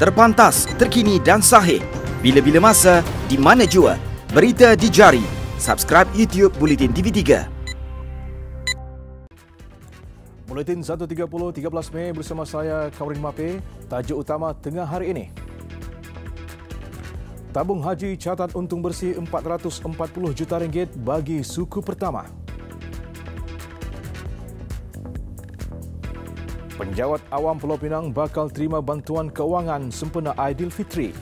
Terpantas, terkini dan sahih. Bila-bila masa, di mana jua. Berita di jari. Subscribe YouTube Buletin TV3. Buletin 1.30 13 Mei bersama saya Kaurin Mape. Tajuk utama tengah hari ini. Tabung haji catat untung bersih RM440 juta bagi suku pertama. Penjawat awam Pulau Pinang bakal terima bantuan keuangan sempena Aidilfitri.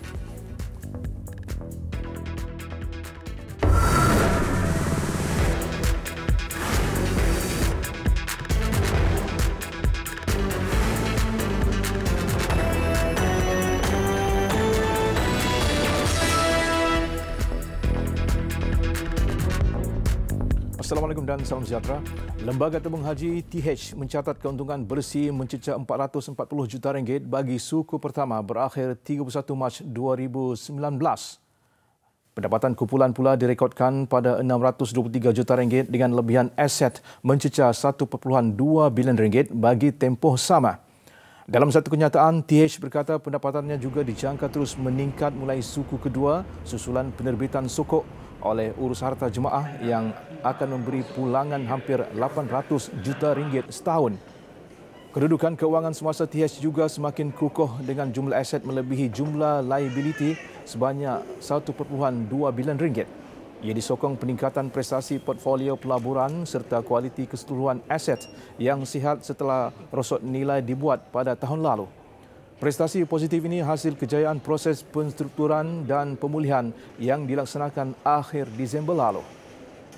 Assalamualaikum dan salam sejahtera. Lembaga Tabung Haji TH mencatat keuntungan bersih mencecah RM440 juta bagi suku pertama berakhir 31 Mac 2019. Pendapatan kumpulan pula direkodkan pada RM623 juta dengan lebihan aset mencecah RM1.2 bilion bagi tempoh sama. Dalam satu kenyataan, TH berkata pendapatannya juga dijangka terus meningkat mulai suku kedua susulan penerbitan sokok oleh urus harta jemaah yang akan memberi pulangan hampir RM800 juta setahun. Kedudukan keuangan semasa TH juga semakin kukuh dengan jumlah aset melebihi jumlah liability sebanyak RM1.2 bilion. Ia disokong peningkatan prestasi portfolio pelaburan serta kualiti keseluruhan aset yang sihat setelah rosot nilai dibuat pada tahun lalu. Prestasi positif ini hasil kejayaan proses penstrukturan dan pemulihan yang dilaksanakan akhir Disember lalu.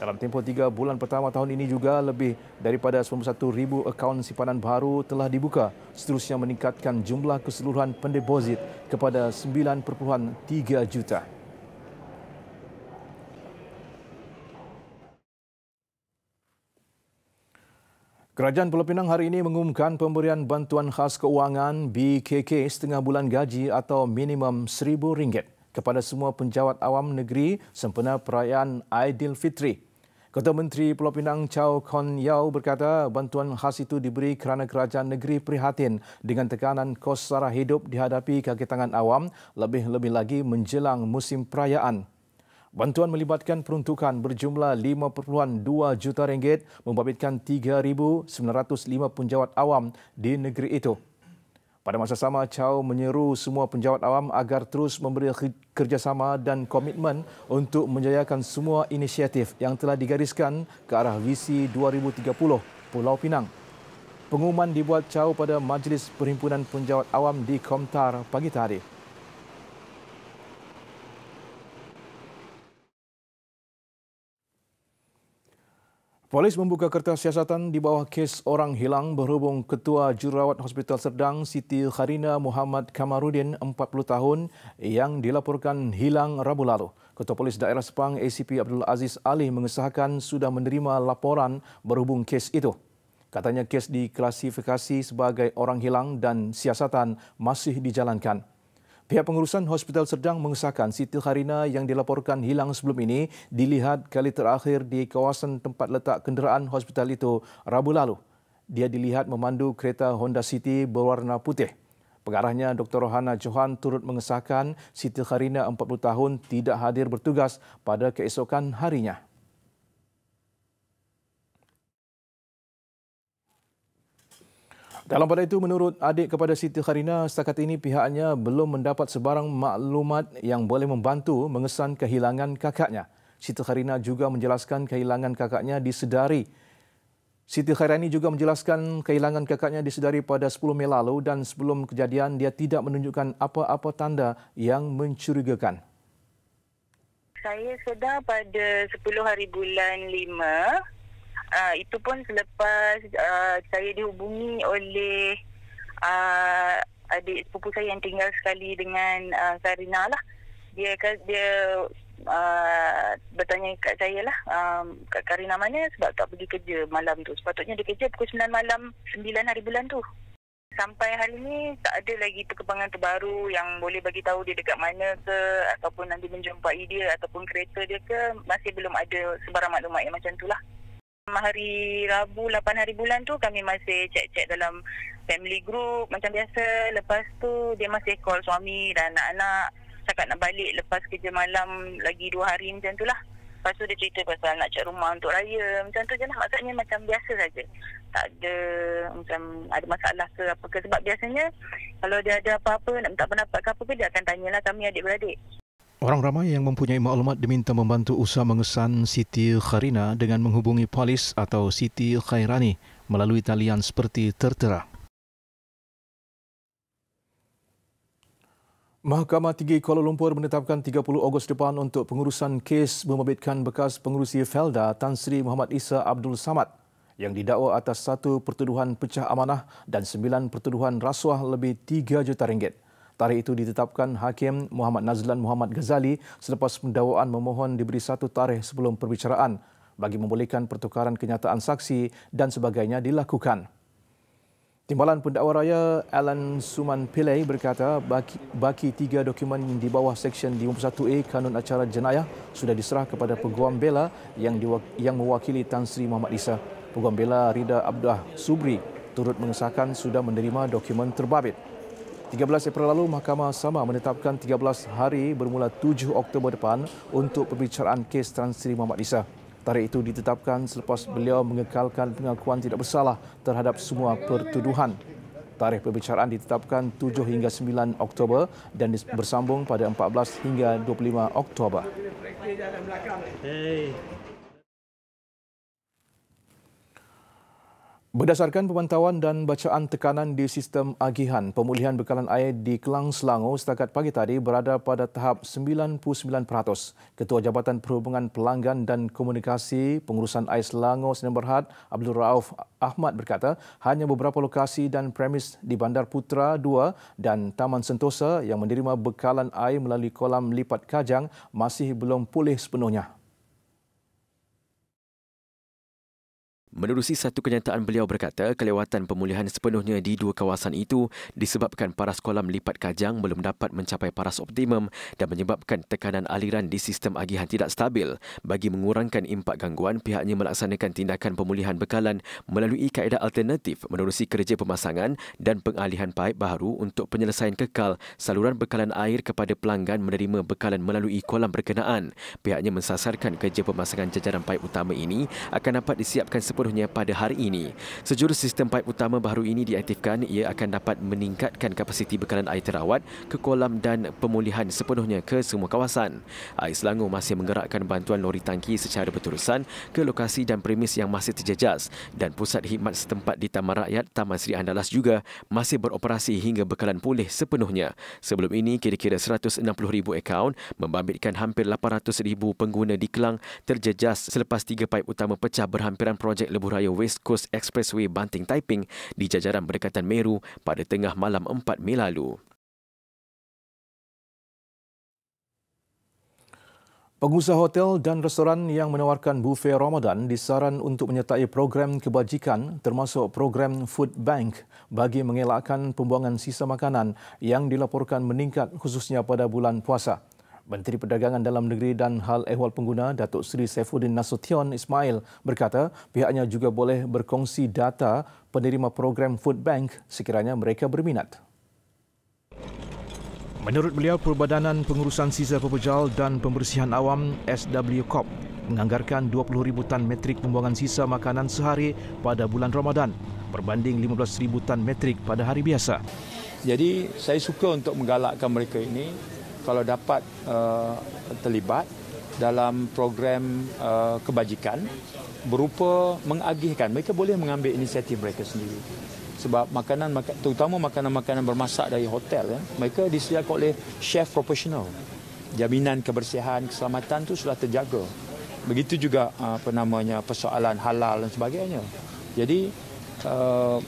Dalam tempoh 3 bulan pertama tahun ini juga lebih daripada 91,000 akaun simpanan baru telah dibuka, seterusnya meningkatkan jumlah keseluruhan pendeposit kepada 9.3 juta. Kerajaan Pulau Pinang hari ini mengumumkan pemberian bantuan khas keuangan BKK setengah bulan gaji atau minimum RM1,000 kepada semua penjawat awam negeri sempena perayaan Aidilfitri. Ketua Menteri Pulau Pinang Chow Kon Yeow berkata bantuan khas itu diberi kerana kerajaan negeri prihatin dengan tekanan kos sara hidup dihadapi kaki tangan awam, lebih-lebih lagi menjelang musim perayaan. Bantuan melibatkan peruntukan berjumlah RM5.2 juta membabitkan 3,905 penjawat awam di negeri itu. Pada masa sama, Chow menyeru semua penjawat awam agar terus memberi kerjasama dan komitmen untuk menjayakan semua inisiatif yang telah digariskan ke arah visi 2030 Pulau Pinang. Pengumuman dibuat Chow pada Majlis Perhimpunan Penjawat Awam di Komtar pagi tadi. Polis membuka kertas siasatan di bawah kes orang hilang berhubung Ketua Jururawat Hospital Serdang Siti Kharina Muhammad Kamarudin 40 tahun yang dilaporkan hilang Rabu lalu. Ketua Polis Daerah Sepang ACP Abdul Aziz Ali mengesahkan sudah menerima laporan berhubung kes itu. Katanya kes diklasifikasi sebagai orang hilang dan siasatan masih dijalankan. Pihak pengurusan Hospital Serdang mengesahkan Siti Kharina yang dilaporkan hilang sebelum ini dilihat kali terakhir di kawasan tempat letak kenderaan hospital itu Rabu lalu. Dia dilihat memandu kereta Honda City berwarna putih. Pengarahnya Dr. Rohana Johan turut mengesahkan Siti Kharina 40 tahun tidak hadir bertugas pada keesokan harinya. Dalam pada itu, menurut adik kepada Siti Kharina, setakat ini pihaknya belum mendapat sebarang maklumat yang boleh membantu mengesan kehilangan kakaknya. Siti Kharina juga menjelaskan kehilangan kakaknya disedari. Siti Khairani juga menjelaskan kehilangan kakaknya disedari pada 10 Mei lalu dan sebelum kejadian dia tidak menunjukkan apa-apa tanda yang mencurigakan. Saya sedar pada 10 hari bulan 5. Itu pun selepas saya dihubungi oleh adik sepupu saya yang tinggal sekali dengan Karina lah. Dia bertanya kat saya lah, Kak Karina mana sebab tak pergi kerja malam tu. Sepatutnya dia kerja pukul 9 malam 9 hari bulan tu. Sampai hari ni tak ada lagi perkembangan terbaru yang boleh bagi tahu dia dekat mana ke, ataupun nanti menjumpai dia ataupun kereta dia ke. Masih belum ada sebarang maklumat yang macam tu lah. Hari Rabu 8 hari bulan tu kami masih cek-cek dalam family group macam biasa. Lepas tu dia masih call suami dan anak-anak cakap nak balik lepas kerja malam lagi 2 hari macam tu lah. Lepas tu dia cerita pasal nak cek rumah untuk raya. Macam tu je lah. Maksudnya macam biasa saja. Tak ada macam ada masalah ke apa ke. Sebab biasanya kalau dia ada apa-apa nak minta pendapat ke apa ke dia akan tanyalah kami adik-beradik. Orang ramai yang mempunyai maklumat diminta membantu usaha mengesan Siti Kharina dengan menghubungi polis atau Siti Khairani melalui talian seperti tertera. Mahkamah Tinggi Kuala Lumpur menetapkan 30 Ogos depan untuk pengurusan kes membabitkan bekas pengerusi Felda Tan Sri Muhammad Isa Abdul Samad yang didakwa atas 1 pertuduhan pecah amanah dan 9 pertuduhan rasuah lebih 3 juta ringgit. Tarikh itu ditetapkan Hakim Muhammad Nazlan Muhammad Ghazali selepas pendakwaan memohon diberi 1 tarikh sebelum perbicaraan bagi membolehkan pertukaran kenyataan saksi dan sebagainya dilakukan. Timbalan Pendakwa Raya Alan Suman Pillay berkata baki 3 dokumen di bawah Seksyen 51A Kanun Acara Jenayah sudah diserah kepada Peguam Bela yang mewakili Tan Sri Muhammad Isa. Peguam Bela Rida Abdah Subri turut mengesahkan sudah menerima dokumen terbabit. 13 April lalu, Mahkamah sama menetapkan 13 hari bermula 7 Oktober depan untuk perbicaraan kes Tan Sri Muhammad Isa. Tarikh itu ditetapkan selepas beliau mengekalkan pengakuan tidak bersalah terhadap semua pertuduhan. Tarikh perbicaraan ditetapkan 7 hingga 9 Oktober dan bersambung pada 14 hingga 25 Oktober. Berdasarkan pemantauan dan bacaan tekanan di sistem agihan, pemulihan bekalan air di Kelang Selangor setakat pagi tadi berada pada tahap 99%. Ketua Jabatan Perhubungan Pelanggan dan Komunikasi Pengurusan Air Selangor Sdn Bhd Abdul Rauf Ahmad berkata hanya beberapa lokasi dan premis di Bandar Putra 2 dan Taman Sentosa yang menerima bekalan air melalui kolam lipat kajang masih belum pulih sepenuhnya. Menerusi satu kenyataan, beliau berkata kelewatan pemulihan sepenuhnya di 2 kawasan itu disebabkan paras kolam lipat kajang belum dapat mencapai paras optimum dan menyebabkan tekanan aliran di sistem agihan tidak stabil. Bagi mengurangkan impak gangguan, pihaknya melaksanakan tindakan pemulihan bekalan melalui kaedah alternatif menerusi kerja pemasangan dan pengalihan paip baru untuk penyelesaian kekal saluran bekalan air kepada pelanggan menerima bekalan melalui kolam berkenaan. Pihaknya mensasarkan kerja pemasangan jajaran paip utama ini akan dapat disiapkan sepenuhnya pada hari ini. Sejurus sistem paip utama baru ini diaktifkan, ia akan dapat meningkatkan kapasiti bekalan air terawat ke kolam dan pemulihan sepenuhnya ke semua kawasan. Air Selangor masih menggerakkan bantuan lori tangki secara berterusan ke lokasi dan premis yang masih terjejas dan pusat khidmat setempat di Taman Rakyat Taman Sri Andalas juga masih beroperasi hingga bekalan pulih sepenuhnya. Sebelum ini, kira-kira 160,000 akaun membabitkan hampir 800,000 pengguna di Kelang terjejas selepas 3 paip utama pecah berhampiran projek Lebuh Raya West Coast Expressway Banting Taiping di jajaran berdekatan Meru pada tengah malam 4 Mei lalu. Pengusaha hotel dan restoran yang menawarkan bufet Ramadan disaran untuk menyertai program kebajikan termasuk program Food Bank bagi mengelakkan pembuangan sisa makanan yang dilaporkan meningkat khususnya pada bulan puasa. Menteri Perdagangan Dalam Negeri dan Hal Ehwal Pengguna Datuk Seri Saifuddin Nasution Ismail berkata pihaknya juga boleh berkongsi data penerima program Food Bank sekiranya mereka berminat. Menurut beliau, Perbadanan Pengurusan Sisa Pepejal dan Pembersihan Awam SWCOP menganggarkan 20,000 tan metrik pembuangan sisa makanan sehari pada bulan Ramadan berbanding 15,000 tan metrik pada hari biasa. Jadi saya suka untuk menggalakkan mereka ini kalau dapat terlibat dalam program kebajikan berupa mengagihkan. Mereka boleh mengambil inisiatif mereka sendiri. Sebab terutama makanan-makanan bermasak dari hotel, mereka disediakan oleh chef profesional. Jaminan kebersihan, keselamatan itu sudah terjaga. Begitu juga persoalan halal dan sebagainya. Jadi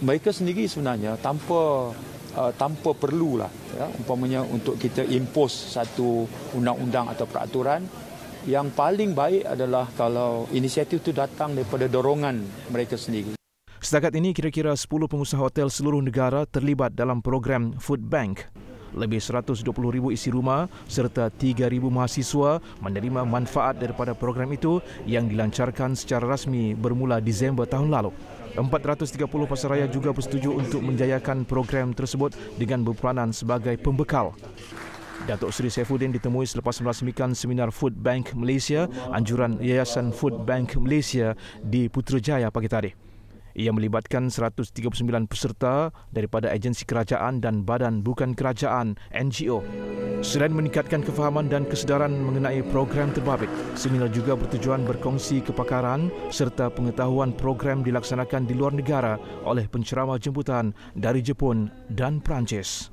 mereka sendiri sebenarnya tanpa perlulah umpamanya untuk kita impose satu undang-undang atau peraturan, yang paling baik adalah kalau inisiatif itu datang daripada dorongan mereka sendiri. Setakat ini, kira-kira 10 pengusaha hotel seluruh negara terlibat dalam program Food Bank. lebih 120,000 isi rumah serta 3,000 mahasiswa menerima manfaat daripada program itu yang dilancarkan secara rasmi bermula Disember tahun lalu. 430 pasaraya juga bersetuju untuk menjayakan program tersebut dengan berperanan sebagai pembekal. Datuk Seri Saifuddin ditemui selepas merasmikan seminar Food Bank Malaysia, anjuran Yayasan Food Bank Malaysia di Putrajaya pagi tadi. Ia melibatkan 139 peserta daripada agensi kerajaan dan badan bukan kerajaan (NGO). Selain meningkatkan kefahaman dan kesedaran mengenai program terbabit, seminar juga bertujuan berkongsi kepakaran serta pengetahuan program dilaksanakan di luar negara oleh penceramah jemputan dari Jepun dan Perancis.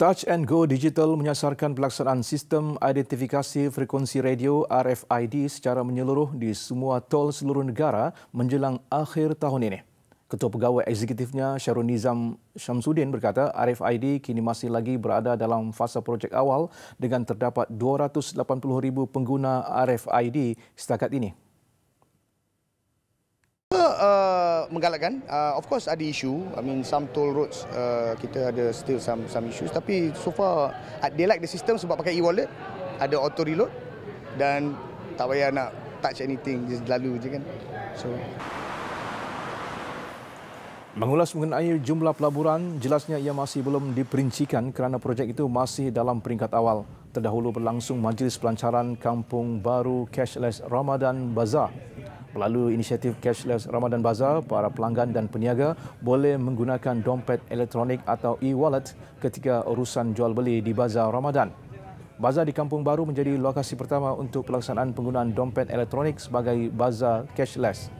Touch and Go Digital menyasarkan pelaksanaan sistem identifikasi frekuensi radio RFID secara menyeluruh di semua tol seluruh negara menjelang akhir tahun ini. Ketua Pegawai Eksekutifnya Syarul Nizam Syamsuddin berkata RFID kini masih lagi berada dalam fasa projek awal dengan terdapat 280,000 pengguna RFID setakat ini. Menggalakkan, of course ada isu. I mean some toll roads kita ada still some issues, tapi so far they like the system sebab pakai e-wallet, ada auto reload dan tak payah nak touch anything, just lalu je kan. So mengulas mengenai jumlah pelaburan, jelasnya ia masih belum diperincikan kerana projek itu masih dalam peringkat awal. Terdahulu berlangsung majlis pelancaran Kampung Baru Cashless Ramadan Bazaar. Melalui inisiatif Cashless Ramadan Bazaar, para pelanggan dan peniaga boleh menggunakan dompet elektronik atau e-wallet ketika urusan jual beli di Bazar Ramadan. Bazar di Kampung Baru menjadi lokasi pertama untuk pelaksanaan penggunaan dompet elektronik sebagai bazar cashless.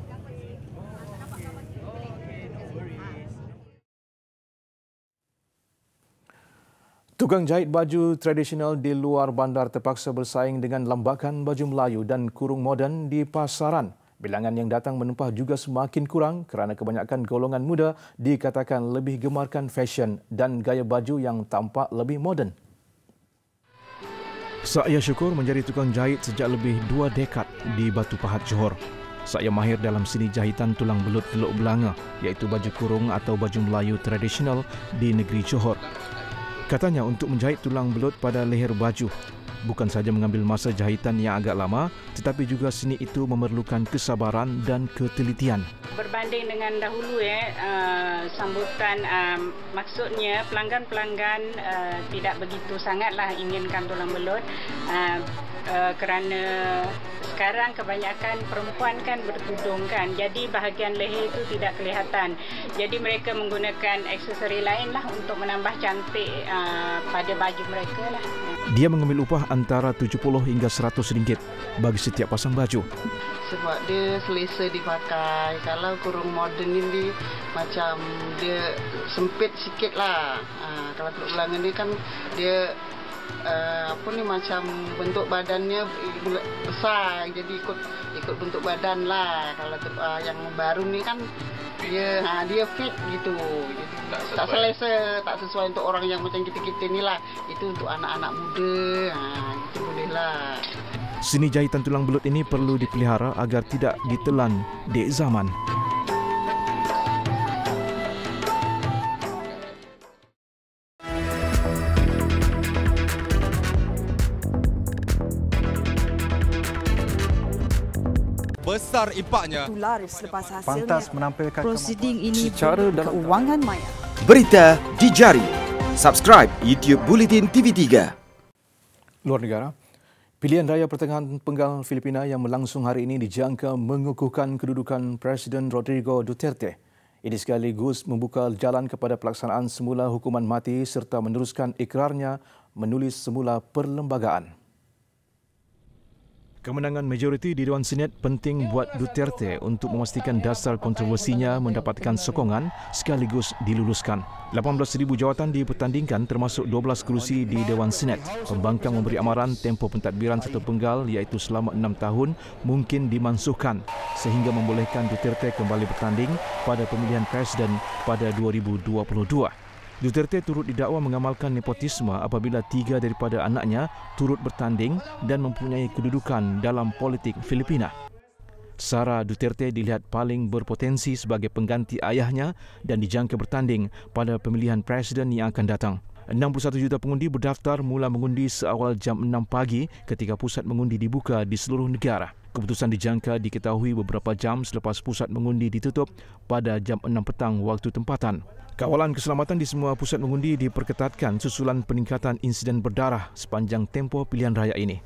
Tukang jahit baju tradisional di luar bandar terpaksa bersaing dengan lambakan baju Melayu dan kurung moden di pasaran. Bilangan yang datang menumpah juga semakin kurang kerana kebanyakan golongan muda dikatakan lebih gemarkan fashion dan gaya baju yang tampak lebih moden. Saya Syukur menjadi tukang jahit sejak lebih 2 dekad di Batu Pahat, Johor. Saya mahir dalam seni jahitan tulang belut Teluk Belanga, iaitu baju kurung atau baju Melayu tradisional di negeri Johor. Katanya untuk menjahit tulang belut pada leher baju, bukan saja mengambil masa jahitan yang agak lama, tetapi juga seni itu memerlukan kesabaran dan ketelitian. Berbanding dengan dahulu sambutan maksudnya pelanggan-pelanggan tidak begitu sangatlah inginkan tulang belut kerana sekarang kebanyakan perempuan kan bertudung kan, jadi bahagian leher itu tidak kelihatan. Jadi mereka menggunakan aksesori lain lah untuk menambah cantik pada baju mereka lah. Dia mengambil upah antara RM70 hingga RM100 bagi setiap pasang baju. Sebab dia selesa dipakai. Kalau kurung moden ini macam dia sempit sikit lah. Kalau Teluk Belanga ni kan dia macam bentuk badannya besar, jadi ikut bentuk badan lah. Kalau yang baru ni kan dia fit gitu, jadi tak selesa, tak sesuai untuk orang yang macam kita ni lah. Itu untuk anak-anak muda, itu boleh lah. Seni jahitan tulang belut ini perlu dipelihara agar tidak ditelan dek zaman. Besar impaknya. Tular selepas hasilnya. Pantas menampilkan prosiding ini secara dalam keuangan maya. Berita di jari. Subscribe YouTube Bulletin TV3. Luar negara. Pilihan raya pertengahan penggal Filipina yang berlangsung hari ini dijangka mengukuhkan kedudukan Presiden Rodrigo Duterte. Ini sekaligus membuka jalan kepada pelaksanaan semula hukuman mati serta meneruskan ikrarnya menulis semula perlembagaan. Kemenangan majoriti di Dewan Senat penting buat Duterte untuk memastikan dasar kontroversinya mendapatkan sokongan sekaligus diluluskan. 18,000 jawatan dipertandingkan termasuk 12 kerusi di Dewan Senat. Pembangkang memberi amaran tempoh pentadbiran satu penggal iaitu selama 6 tahun mungkin dimansuhkan sehingga membolehkan Duterte kembali bertanding pada pemilihan presiden pada 2022. Duterte turut didakwa mengamalkan nepotisme apabila 3 daripada anaknya turut bertanding dan mempunyai kedudukan dalam politik Filipina. Sara Duterte dilihat paling berpotensi sebagai pengganti ayahnya dan dijangka bertanding pada pemilihan presiden yang akan datang. 61 juta pengundi berdaftar mula mengundi seawal jam 6 pagi ketika pusat mengundi dibuka di seluruh negara. Keputusan dijangka diketahui beberapa jam selepas pusat mengundi ditutup pada jam 6 petang waktu tempatan. Kawalan keselamatan di semua pusat mengundi diperketatkan susulan peningkatan insiden berdarah sepanjang tempoh pilihan raya ini.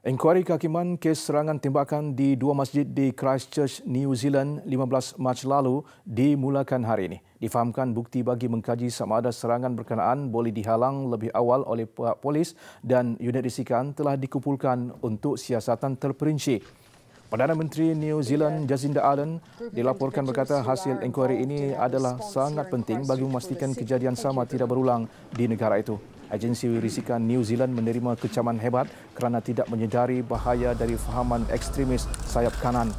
Inkuari kehakiman kes serangan tembakan di dua masjid di Christchurch, New Zealand 15 Mac lalu dimulakan hari ini. Difahamkan bukti bagi mengkaji sama ada serangan berkenaan boleh dihalang lebih awal oleh pihak polis dan unit risikan telah dikumpulkan untuk siasatan terperinci. Perdana Menteri New Zealand Jacinda Ardern dilaporkan berkata hasil inkuari ini adalah sangat penting bagi memastikan kejadian sama tidak berulang di negara itu. Agensi risikan New Zealand menerima kecaman hebat kerana tidak menyedari bahaya dari fahaman ekstremis sayap kanan.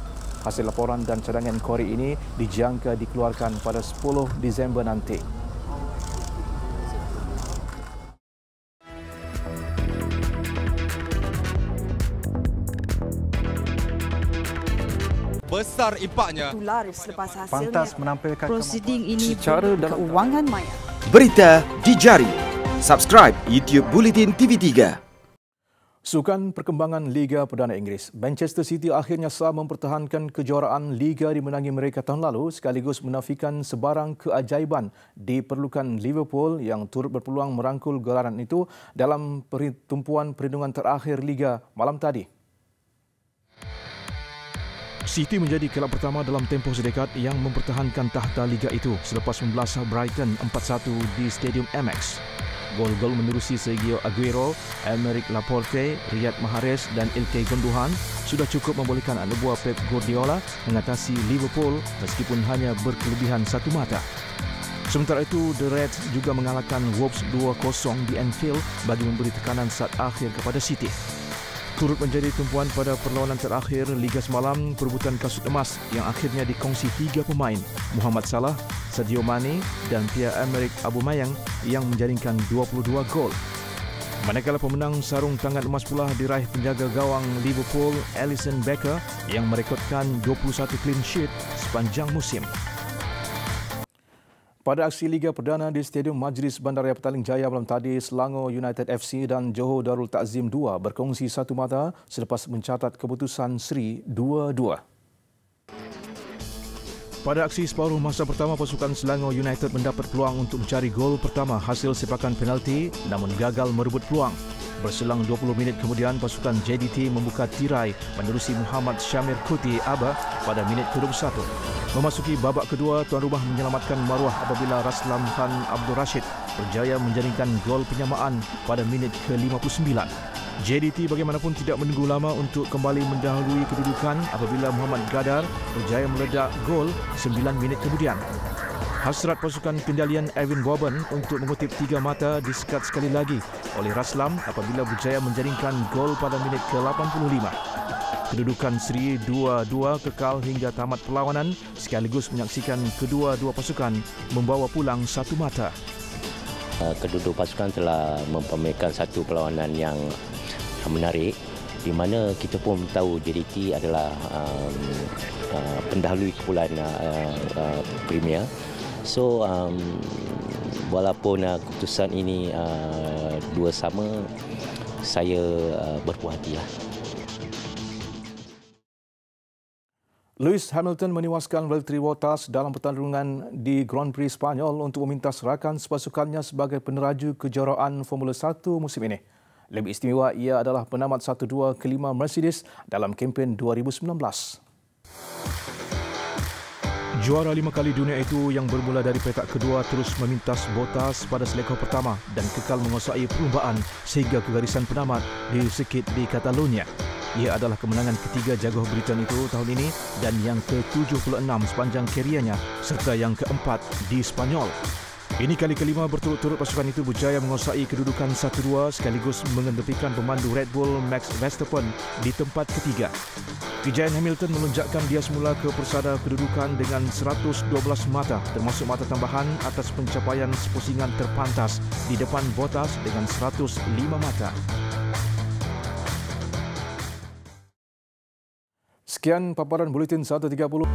Hasil laporan dan cadangan inkuari ini dijangka dikeluarkan pada 10 Disember nanti. Besar impaknya. Tular selepas hasilnya. Pantas menampilkan prosiding ini secara dalam keuangan maya. Berita di jari. Subscribe YouTube Bulletin TV3. Sukan perkembangan Liga Perdana Inggeris. Manchester City akhirnya sah mempertahankan kejuaraan Liga dimenangi mereka tahun lalu sekaligus menafikan sebarang keajaiban diperlukan Liverpool yang turut berpeluang merangkul gelaran itu dalam tumpuan perlindungan terakhir Liga malam tadi. City menjadi kelab pertama dalam tempoh sedekat yang mempertahankan tahta Liga itu selepas membelasah Brighton 4-1 di Stadium MX. Gol-gol menerusi Sergio Aguero, Aymeric Laporte, Riyad Mahrez dan Ilkay Gundogan sudah cukup membolehkan anak buah Pep Guardiola mengatasi Liverpool meskipun hanya berkelebihan satu mata. Sementara itu, The Reds juga mengalahkan Wolves 2-0 di Anfield bagi memberi tekanan saat akhir kepada City. Turut menjadi tumpuan pada perlawanan terakhir Liga semalam perebutan kasut emas yang akhirnya dikongsi 3 pemain, Muhammad Salah, Sadio Mane dan Pierre-Emerick Aubameyang yang menjaringkan 22 gol. Manakala pemenang sarung tangan emas pula diraih penjaga gawang Liverpool, Alisson Becker yang merekodkan 21 clean sheet sepanjang musim. Pada aksi Liga Perdana di Stadium Majlis Bandaraya Petaling Jaya malam tadi, Selangor United FC dan Johor Darul Takzim 2 berkongsi satu mata selepas mencatat keputusan seri 2-2. Pada aksi separuh masa pertama, pasukan Selangor United mendapat peluang untuk mencari gol pertama hasil sepakan penalti namun gagal merebut peluang. Berselang 20 minit kemudian, pasukan JDT membuka tirai menerusi Muhammad Syamir Kuti Aba pada minit ke-21. Memasuki babak kedua, tuan rumah menyelamatkan maruah apabila Raslam Khan Abdul Rashid berjaya menjaringkan gol penyamaan pada minit ke-59. JDT bagaimanapun tidak menunggu lama untuk kembali mendahului kedudukan apabila Muhammad Gadar berjaya meledak gol 9 minit kemudian. Hasrat pasukan kendalian Evan Boban untuk mengutip 3 mata disekat sekali lagi oleh Raslam apabila berjaya menjaringkan gol pada minit ke-85. Kedudukan seri 2-2 kekal hingga tamat perlawanan sekaligus menyaksikan kedua-dua pasukan membawa pulang satu mata. Kedua-dua pasukan telah mempamerkan satu perlawanan yang menarik di mana kita pun tahu JDT adalah pendahului kumpulan Premier. So walaupun keputusan ini 2-2, saya berpuas hatilah. Lewis Hamilton menewaskan Valtteri Bottas dalam pertandingan di Grand Prix Spanyol untuk meminta rakan sepasukannya sebagai peneraju kejuaraan Formula 1 musim ini. Lebih istimewa, ia adalah penamat 1-2 kelima Mercedes dalam kempen 2019. Juara 5 kali dunia itu yang bermula dari petak kedua terus memintas Bottas pada selekor pertama dan kekal menguasai perlumbaan sehingga ke garisan penamat di sirkuit di Catalonia. Ia adalah kemenangan ketiga jagoh Britain itu tahun ini dan yang ke-76 sepanjang kariernya serta yang keempat di Spanyol. Ini kali kelima berturut-turut pasukan itu berjaya menguasai kedudukan 1-2 sekaligus mengetepikan pemandu Red Bull Max Verstappen di tempat ketiga. Kejayaan Hamilton melonjakkan dia semula ke persada kedudukan dengan 112 mata termasuk mata tambahan atas pencapaian sepusingan terpantas di depan Bottas dengan 105 mata. Sekian paparan Buletin 1.30.